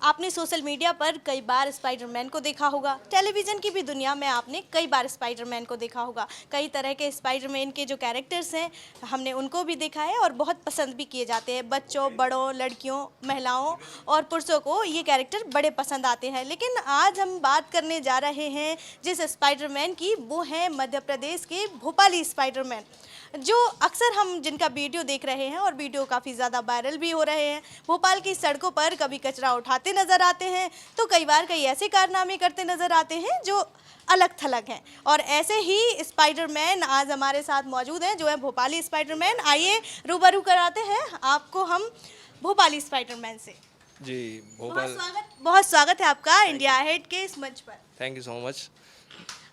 आपने social media पर कई बार स्पाइडरमैन को देखा होगा, टेलीविज़न की भी दुनिया में आपने कई बार स्पाइडरमैन को देखा होगा। कई तरह के स्पाइडरमैन के जो कैरेक्टर्स हैं, हमने उनको भी देखा है और बहुत पसंद भी किए जाते हैं। बच्चों, बड़ों, लड़कियों, महिलाओं और पुरुषों को ये कैरेक्टर बड़े पसंद आते हैं। लेकिन आज हम बात करने जा रहे हैं जिस स्पाइडरमैन की, वो हैं मध्य प्रदेश के भोपाली स्पाइडरमैन, जो अक्सर हम जिनका वीडियो देख रहे हैं और वीडियो काफ़ी ज़्यादा वायरल भी हो रहे हैं। भोपाल की सड़कों पर कभी कचरा उठाते नज़र आते हैं, तो कई बार कई ऐसे कारनामे करते नज़र आते हैं जो अलग थलग हैं। और ऐसे ही स्पाइडरमैन आज हमारे साथ मौजूद हैं, जो है भोपाली स्पाइडरमैन। आइए रूबरू कराते हैं आपको हम भोपाली स्पाइडरमैन से। जी भोपाल। बहुत स्वागत है आपका इंडिया हेड के इस मंच पर। Thank you so much.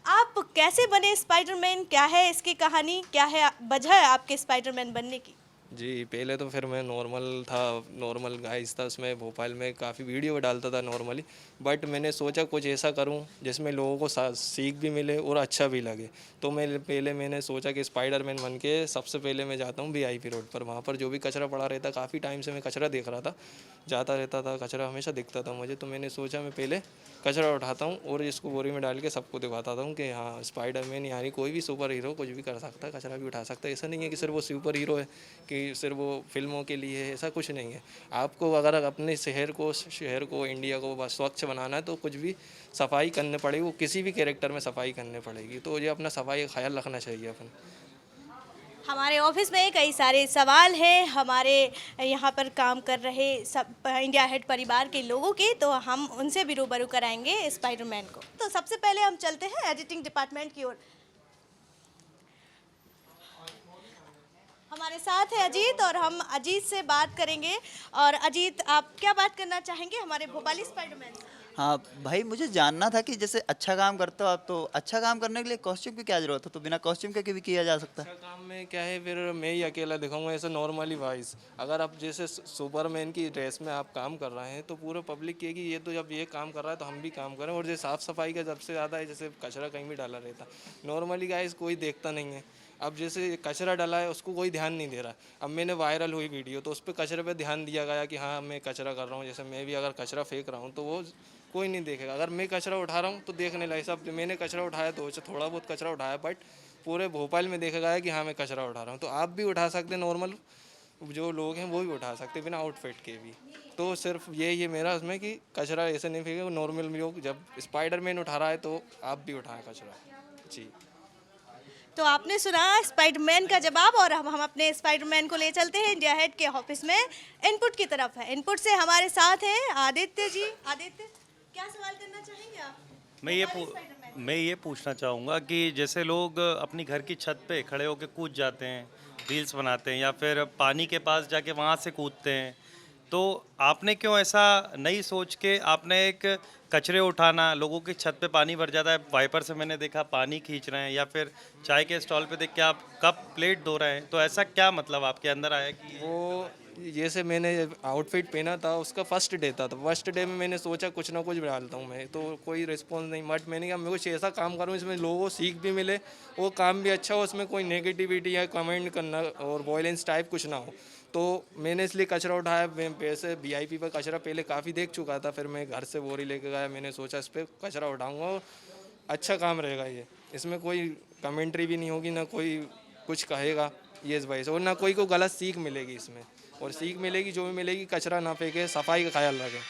आप कैसे बने स्पाइडरमैन, क्या है इसकी कहानी, क्या है वजह है आपके स्पाइडरमैन बनने की? जी पहले तो फिर मैं नॉर्मल था, नॉर्मल गाइस था। उसमें भोपाल में काफ़ी वीडियो डालता था नॉर्मली, बट मैंने सोचा कुछ ऐसा करूं जिसमें लोगों को सीख भी मिले और अच्छा भी लगे। तो मैंने सोचा कि स्पाइडरमैन बन के सबसे पहले मैं जाता हूं वीआईपी रोड पर। वहां पर जो भी कचरा पड़ा रहता, काफ़ी टाइम से मैं कचरा देख रहा था, जाता रहता था, कचरा हमेशा दिखता था मुझे। तो मैंने सोचा मैं पहले कचरा उठाता हूँ और इसको बोरी में डाल के सबको दिखाता हूँ कि हाँ स्पाइडरमैन यानी कोई भी सुपर हीरो कुछ भी कर सकता है, कचरा भी उठा सकता है। ऐसा नहीं है कि सिर्फ वो सुपर हीरो है, कि सिर्फ वो फिल्मों के लिए है, ऐसा कुछ नहीं है। आपको अगर अपने शहर को इंडिया को बस स्वच्छ बनाना है तो कुछ भी सफाई करनी पड़ेगी, वो किसी भी कैरेक्टर में सफाई करनी पड़ेगी। तो ये अपना सफाई का ख्याल रखना चाहिए अपन। हमारे ऑफिस में कई सारे सवाल हैं हमारे यहाँ पर काम कर रहे सब इंडिया हेड परिवार के लोगों के, तो हम उनसे भी रूबरू कराएंगे स्पाइडरमैन को। तो सबसे पहले हम चलते हैं एडिटिंग डिपार्टमेंट की ओर। हमारे साथ है अजीत और हम अजीत से बात करेंगे। और अजीत, आप क्या बात करना चाहेंगे हमारे भोपाली स्पाइडरमैन से? हाँ भाई, मुझे जानना था कि जैसे अच्छा काम करते हो आप, तो अच्छा काम करने के लिए कॉस्ट्यूम की क्या जरूरत है? तो बिना कॉस्ट्यूम के भी किया जा सकता है। अच्छा काम में क्या है, फिर मैं ही अकेला दिखाऊंगा ऐसे नॉर्मली वाइज। अगर आप जैसे सुपरमैन की ड्रेस में आप काम कर रहे हैं तो पूरा पब्लिक कहेगी ये तो जब ये काम कर रहा है तो हम भी काम करें। और जैसे साफ़ सफाई का सबसे ज़्यादा है, जैसे कचरा कहीं भी डाला रहता, नॉर्मली गाइस कोई देखता नहीं है। अब जैसे कचरा डाला है उसको कोई ध्यान नहीं दे रहा। अब मैंने वायरल हुई वीडियो तो उस पर कचरे पे ध्यान दिया गया कि हाँ मैं कचरा कर रहा हूँ। जैसे मैं भी अगर कचरा फेंक रहा हूँ तो वो कोई नहीं देखेगा। अगर मैं कचरा उठा रहा हूँ तो देखने लगे सब, मैंने कचरा उठाया तो थोड़ा बहुत कचरा उठाया, बट पूरे भोपाल में देखा गया है कि हाँ मैं कचरा उठा रहा हूँ। तो आप भी उठा सकते हैं, नॉर्मल जो लोग हैं वो भी उठा सकते हैं बिना आउटफिट के भी। तो सिर्फ ये मेरा उसमें कि कचरा ऐसे नहीं फेंके, नॉर्मल लोग जब स्पाइडरमैन उठा रहा है तो आप भी उठाएं कचरा। जी तो आपने सुना स्पाइडरमैन का जवाब, और हम अपने स्पाइडरमैन को ले चलते हैं इंडिया हेड के ऑफिस में। इनपुट की तरफ है, इनपुट से हमारे साथ हैं आदित्य जी। आदित्य, क्या सवाल करना चाहेंगे आप? मैं ये पूछना चाहूँगा कि जैसे लोग अपनी घर की छत पे खड़े होकर कूद जाते हैं, रील्स बनाते हैं, या फिर पानी के पास जाके वहाँ से कूदते हैं, तो आपने क्यों ऐसा नई सोच के आपने एक कचरे उठाना, लोगों की छत पे पानी भर जाता है, वाइपर से मैंने देखा पानी खींच रहे हैं, या फिर चाय के स्टॉल पे देख के आप कप प्लेट धो रहे हैं, तो ऐसा क्या मतलब आपके अंदर आया कि वो जैसे मैंने आउटफिट पहना था उसका फर्स्ट डे था, तो फर्स्ट डे में मैंने सोचा कुछ ना कुछ डालता हूँ मैं, तो कोई रिस्पॉन्स नहीं। बट मैंने कहा मैं कुछ ऐसा काम करूँ इसमें लोगों को सीख भी मिले, वो काम भी अच्छा हो, उसमें कोई नेगेटिविटी या कमेंट करना और वॉयलेंस टाइप कुछ ना हो। तो मैंने इसलिए कचरा उठाया। मैं वैसे वीआईपी पर कचरा पहले काफ़ी देख चुका था, फिर मैं घर से बोरी लेके गया, मैंने सोचा इस पर कचरा उठाऊँगा और अच्छा काम रहेगा ये, इसमें कोई कमेंट्री भी नहीं होगी, ना कोई कुछ कहेगा ये इस वजह से, और ना कोई को गलत सीख मिलेगी इसमें। और सीख मिलेगी जो भी मिलेगी, कचरा ना फेंके, सफाई का ख्याल रखें।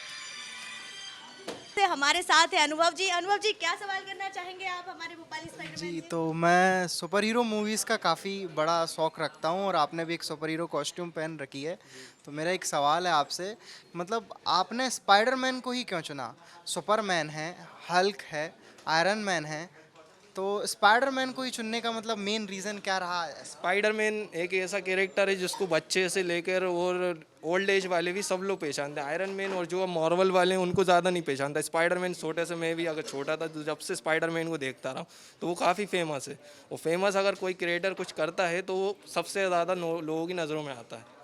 से हमारे साथ है अनुभव जी। अनुभव जी, क्या सवाल करना चाहेंगे आप हमारे भोपाली स्पाइडरमैन जी, से? तो मैं सुपर हीरो मूवीज़ का काफ़ी बड़ा शौक़ रखता हूँ और आपने भी एक सुपर हीरो कॉस्ट्यूम पहन रखी है। तो मेरा एक सवाल है आपसे, मतलब आपने स्पाइडरमैन को ही क्यों चुना? सुपरमैन है, हल्क है, आयरन मैन है, तो स्पाइडरमैन को ही चुनने का मतलब मेन रीज़न क्या रहा है? स्पाइडरमैन एक ऐसा कैरेक्टर है जिसको बच्चे से लेकर और ओल्ड एज वाले भी सब लोग पहचानते हैं। आयरन मैन और जो मार्वल वाले हैं उनको ज़्यादा नहीं पहचानता। स्पाइडरमैन छोटे से, मैं भी अगर छोटा था तो जब से स्पाइडरमैन को देखता रहा तो वो काफ़ी फेमस है। वो फेमस अगर कोई क्रिएटर कुछ करता है तो वो सबसे ज़्यादा लोगों की नज़रों में आता है।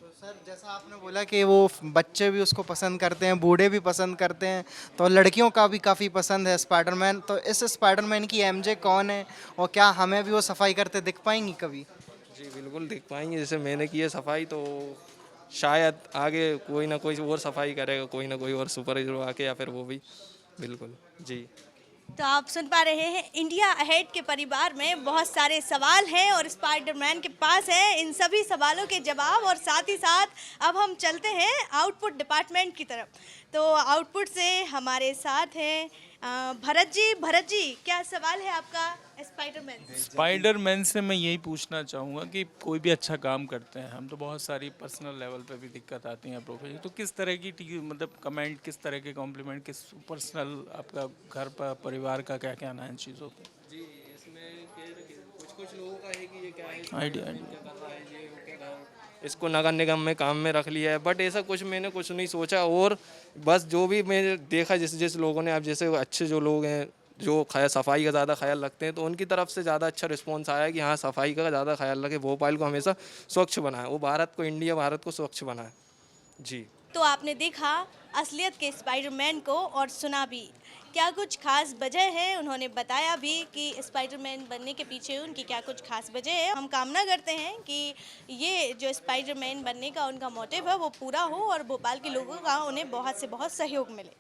तो सर, जैसा आपने बोला कि वो बच्चे भी उसको पसंद करते हैं, बूढ़े भी पसंद करते हैं, तो लड़कियों का भी काफ़ी पसंद है स्पाइडरमैन। तो इस स्पाइडरमैन की एमजे कौन है और क्या हमें भी वो सफाई करते दिख पाएंगी कभी? जी बिल्कुल दिख पाएंगे, जैसे मैंने की है सफाई, तो शायद आगे कोई ना कोई और सफाई करेगा, कोई ना कोई और सुपर हीरो आके, या फिर वो भी। बिल्कुल जी। तो आप सुन पा रहे हैं, इंडिया अहेड के परिवार में बहुत सारे सवाल हैं और स्पाइडरमैन के पास है इन सभी सवालों के जवाब। और साथ ही साथ अब हम चलते हैं आउटपुट डिपार्टमेंट की तरफ। तो आउटपुट से हमारे साथ हैं भरत जी। भरत जी, क्या सवाल है आपका स्पाइडरमैन से? स्पाइडरमैन से मैं यही पूछना चाहूँगा कि कोई भी अच्छा काम करते हैं हम, तो बहुत सारी पर्सनल लेवल पे भी दिक्कत आती है प्रोफेशनल, तो किस तरह की मतलब कमेंट, किस तरह के कॉम्प्लीमेंट, किस पर्सनल आपका घर पर परिवार का क्या कहना है इन चीज़ों पे? जी, इसमें कुछ लोगों का है कि ये क्या है, आइडिया क्या कर रहा है, ये वो क्या कर रहा है, इसको नगर निगम में काम में रख लिया है। बट ऐसा कुछ मैंने कुछ नहीं सोचा, और बस जो भी मैंने देखा, जिस जिस लोगों ने, आप जैसे अच्छे जो लोग हैं जो सफाई का ज़्यादा ख्याल रखते हैं, तो उनकी तरफ से ज़्यादा अच्छा रिस्पॉन्स आया है कि हाँ, सफाई का ज़्यादा ख्याल रखें, भोपाल को हमेशा स्वच्छ बनाए, वो भारत को, इंडिया भारत को स्वच्छ बनाए। जी। तो आपने देखा असलियत के स्पाइडरमैन को और सुना भी क्या कुछ खास वजह है। उन्होंने बताया भी कि स्पाइडरमैन बनने के पीछे उनकी क्या कुछ खास वजह है। हम कामना करते हैं कि ये जो स्पाइडरमैन बनने का उनका मोटिव है वो पूरा हो और भोपाल के लोगों का उन्हें बहुत से बहुत सहयोग मिले।